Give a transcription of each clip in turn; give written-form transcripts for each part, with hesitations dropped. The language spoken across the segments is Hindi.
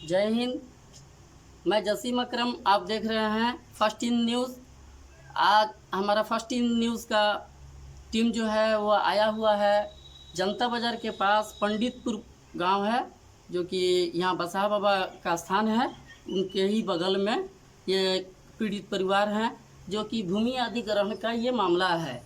जय हिंद। मैं जसीम अकरम, आप देख रहे हैं फर्स्ट इन न्यूज़। आज हमारा फर्स्ट इन न्यूज़ का टीम जो है वो आया हुआ है जनता बाज़ार के पास पंडितपुर गांव है, जो कि यहाँ बसहा बाबा का स्थान है। उनके ही बगल में ये पीड़ित परिवार हैं, जो कि भूमि अधिग्रहण का ये मामला है।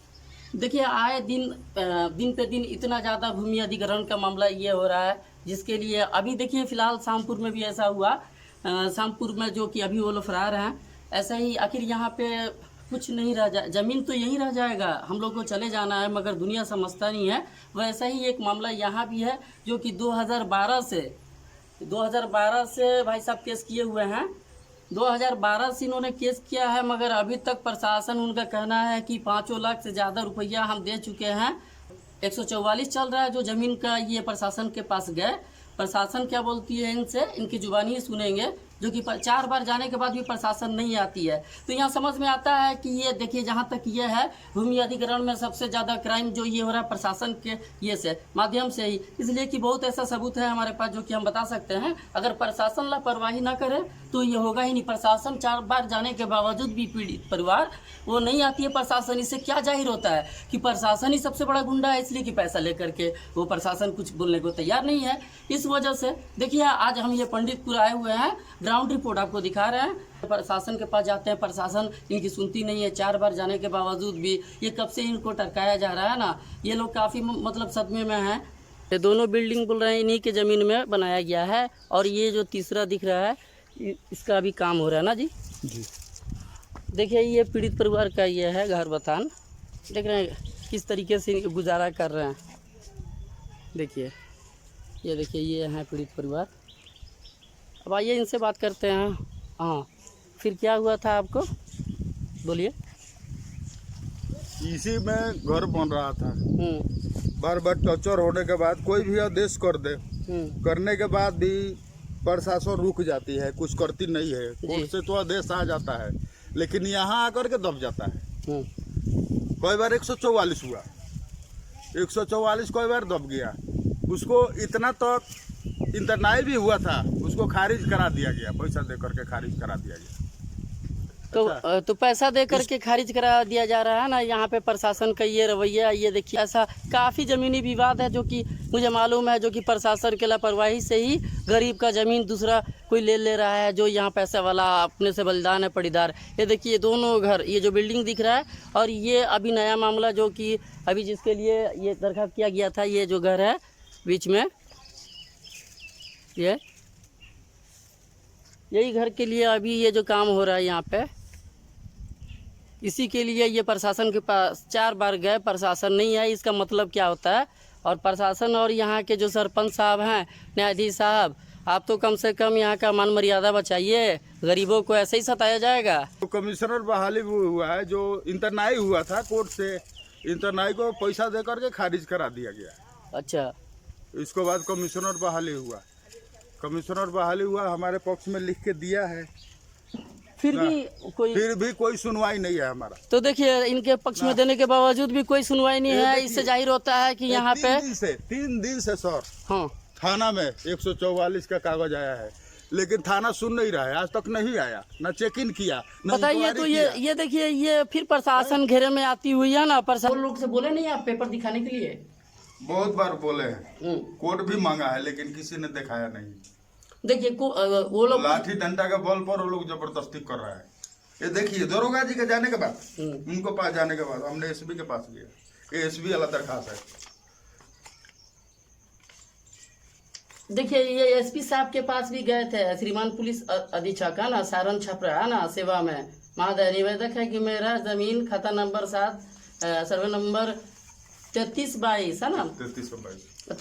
देखिए, आए दिन पे दिन इतना ज़्यादा भूमि अधिग्रहण का मामला ये हो रहा है, जिसके लिए अभी देखिए फ़िलहाल शामपुर में भी ऐसा हुआ। शामपुर में जो कि अभी वो लोग फरार हैं, ऐसा ही आखिर यहाँ पे कुछ नहीं रह जा, ज़मीन तो यहीं रह जाएगा, हम लोग को चले जाना है, मगर दुनिया समझता नहीं है। वैसा ही एक मामला यहाँ भी है, जो कि 2012 से भाई साहब केस किए हुए हैं। 2012 से इन्होंने केस किया है, मगर अभी तक प्रशासन, उनका कहना है कि 5 लाख से ज़्यादा रुपया हम दे चुके हैं। 144 चल रहा है जो ज़मीन का, ये प्रशासन के पास गए। प्रशासन क्या बोलती है इनसे, इनकी जुबानी ही सुनेंगे, जो कि 4 बार जाने के बाद भी प्रशासन नहीं आती है। तो यहाँ समझ में आता है कि ये देखिए, जहाँ तक ये है भूमि अधिग्रहण में सबसे ज़्यादा क्राइम जो ये हो रहा है प्रशासन के ये से माध्यम से ही, इसलिए कि बहुत ऐसा सबूत है हमारे पास जो कि हम बता सकते हैं। अगर प्रशासन लापरवाही ना करे तो ये होगा ही नहीं। प्रशासन 4 बार जाने के बावजूद भी पीड़ित परिवार वो नहीं आती है प्रशासन। इससे क्या जाहिर होता है कि प्रशासन ही सबसे बड़ा गुंडा है, इसलिए कि पैसा लेकर के वो प्रशासन कुछ बोलने को तैयार नहीं है। इस वजह से देखिए, आज हम ये पंडितपुर आए हुए हैं, ग्राउंड रिपोर्ट आपको दिखा रहे हैं। प्रशासन के पास जाते हैं, प्रशासन इनकी सुनती नहीं है। 4 बार जाने के बावजूद भी ये कब से इनको टरकाया जा रहा है ना, ये लोग काफ़ी मतलब सदमे में हैं। ये दोनों बिल्डिंग बोल रहे हैं इन्हीं के ज़मीन में बनाया गया है, और ये जो तीसरा दिख रहा है इसका भी काम हो रहा है ना जी। देखिए, ये पीड़ित परिवार का ये है घर बतान, देख रहे हैं किस तरीके से गुजारा कर रहे हैं। देखिए, ये देखिए, ये हैं पीड़ित परिवार। अब आइए इनसे बात करते हैं। हाँ, फिर क्या हुआ था आपको, बोलिए। इसी में घर बन रहा था। बार बार टॉर्चर होने के बाद कोई भी आदेश कर दे, करने के बाद भी प्रशासन रुक जाती है, कुछ करती नहीं है। कोर्ट से तो आदेश आ जाता है, लेकिन यहाँ आकर के दब जाता है। कई बार 144 हुआ, 144 कई बार दब गया। उसको इतना तक इंतरनाई भी हुआ था, उसको खारिज करा दिया गया, पैसा दे करके खारिज करा दिया गया। तो पैसा दे करके खारिज करा दिया जा रहा है ना। यहाँ पे प्रशासन का ये रवैया, ये देखिए, ऐसा काफ़ी ज़मीनी विवाद है जो कि मुझे मालूम है, जो कि प्रशासन के लापरवाही से ही गरीब का ज़मीन दूसरा कोई ले रहा है, जो यहाँ पैसा वाला अपने से बलिदान है पड़ीदार। ये देखिए, दोनों घर, ये जो बिल्डिंग दिख रहा है, और ये अभी नया मामला जो कि अभी जिसके लिए ये दरखास्त किया गया था, ये जो घर है बीच में, यही घर के लिए अभी ये जो काम हो रहा है यहाँ पे, इसी के लिए ये प्रशासन के पास 4 बार गए, प्रशासन नहीं है। इसका मतलब क्या होता है? और प्रशासन और यहाँ के जो सरपंच साहब हैं, न्यायाधीश साहब, आप तो कम से कम यहाँ का मान मर्यादा बचाइए। गरीबों को ऐसे ही सताया जाएगा। तो कमिश्नर बहाली हुआ है, जो इंतरनाई हुआ था कोर्ट से, इंतरनाई को पैसा दे करके खारिज करा दिया गया। अच्छा, इसके बाद कमिश्नर बहाली हुआ, हमारे पक्ष में लिख के दिया है, फिर भी कोई सुनवाई नहीं है हमारा। तो देखिए, इनके पक्ष में देने के बावजूद भी कोई सुनवाई नहीं है। इससे जाहिर होता है कि यहाँ पे 3 दिन से सर, हाँ, थाना में 144 का कागज आया है, लेकिन थाना सुन नहीं रहा है, आज तक नहीं आया, न चेक इन किया। बताइए, तो ये देखिए, ये फिर प्रशासन घेरे में आती हुई है ना। प्रशासन लोग से बोले नहीं आप पेपर दिखाने के लिए? बहुत बार बोले हैं, कोर्ट भी मांगा है, लेकिन किसी ने दिखाया नहीं। देखिए, वो लोग लाठी डंडा के बल पर वो लोग जबरदस्ती कर रहा है। ये देखिए, दरोगा जी के जाने के बाद, उनको पास जाने के बाद हमने एसपी के पास गया, ये एसपी वाला दरखास्त है। देखिए, ये एसपी साहब के पास भी गए थे, श्रीमान पुलिस अधीक्षक है ना, सारण छपरा है ना, सेवा में महोदय, निवेदक है कि मेरा जमीन खाता नंबर 7 सर्वे नंबर 3322 है ना, 3322। तो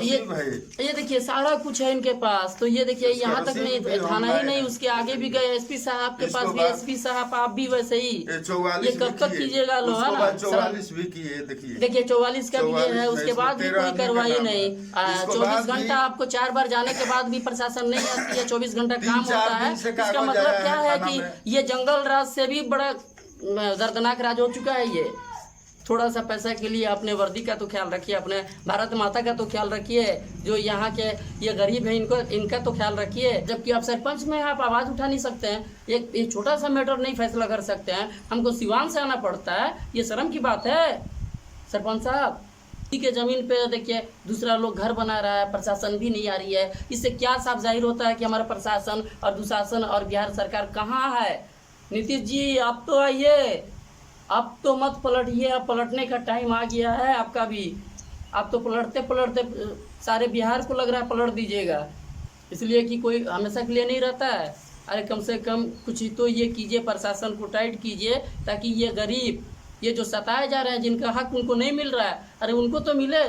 ये देखिए, सारा कुछ है इनके पास। तो ये देखिए, यहाँ तक नहीं, थाना ही नहीं, उसके आगे भी गए एसपी साहब के पास भी। एसपी साहब आप भी वैसे ही, ये कब तक कीजिएगा लो, है ना। 44 भी किए, देखिए 44 का भी है, उसके बाद भी कोई कार्रवाई नहीं। 24 घंटा आपको 4 बार जाने के बाद भी प्रशासन नहीं आती है, 24 घंटा काम होता है। इसका मतलब क्या है कि ये जंगल राज से भी बड़ा दर्दनाक राज हो चुका है। थोड़ा सा पैसा के लिए अपने वर्दी का तो ख्याल रखिए, अपने भारत माता का तो ख्याल रखिए, जो यहाँ के ये गरीब है इनका तो ख्याल रखिए। जबकि आप सरपंच में आप आवाज़ उठा नहीं सकते हैं, एक छोटा सा मैटर नहीं फैसला कर सकते हैं, हमको सिवान से आना पड़ता है, ये शर्म की बात है सरपंच साहब। के ज़मीन पे देखिए दूसरा लोग घर बना रहा है, प्रशासन भी नहीं आ रही है। इससे क्या साफ जाहिर होता है कि हमारा प्रशासन और दुशासन और बिहार सरकार कहाँ है। नीतीश जी आप तो आइए, आप तो मत पलटिए, अब पलटने का टाइम आ गया है आपका भी। आप तो पलटते पलटते सारे बिहार को लग रहा है पलट दीजिएगा, इसलिए कि कोई हमेशा के लिए नहीं रहता है। अरे कम से कम कुछ ही तो ये कीजिए, प्रशासन को टाइट कीजिए, ताकि ये गरीब ये जो सताए जा रहे हैं, जिनका हक उनको नहीं मिल रहा है, अरे उनको तो मिले।